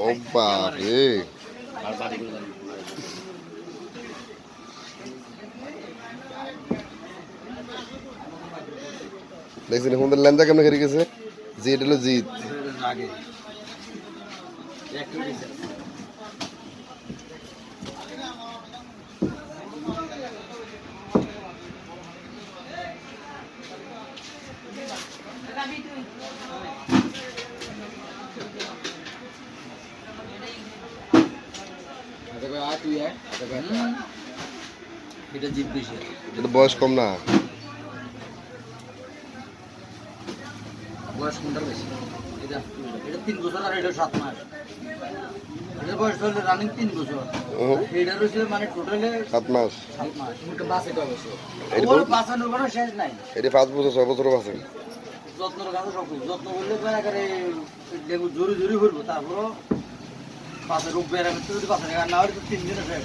ও বাপরে দেখছেন এখন ল্যাংচা কেমন হেরে গেছে জিত হলো জিত এটা জিত বেশি এটা বয়স কম না বয়স কোনটার বেশি এটা এটা 3 বছর আর এটা 7 মাস এটার বয়স হলো রানিং 3 বছর এটা রয়েছে মানে টোটালে 7 মাস 7 মাস কিন্তু বাসে কয় বছর এটা ওর বাঁচানোর কোনো শেষ নাই এটা 5 বছর 6 বছর আছে যত্নের কাছে সব যত্ন করলে তো একেবারে লেবু জোরে জোরে করবো তারপরও পাশে রোগ বেড়াবে তো যদি পাশে না হলে তো 3 দিনে শেষ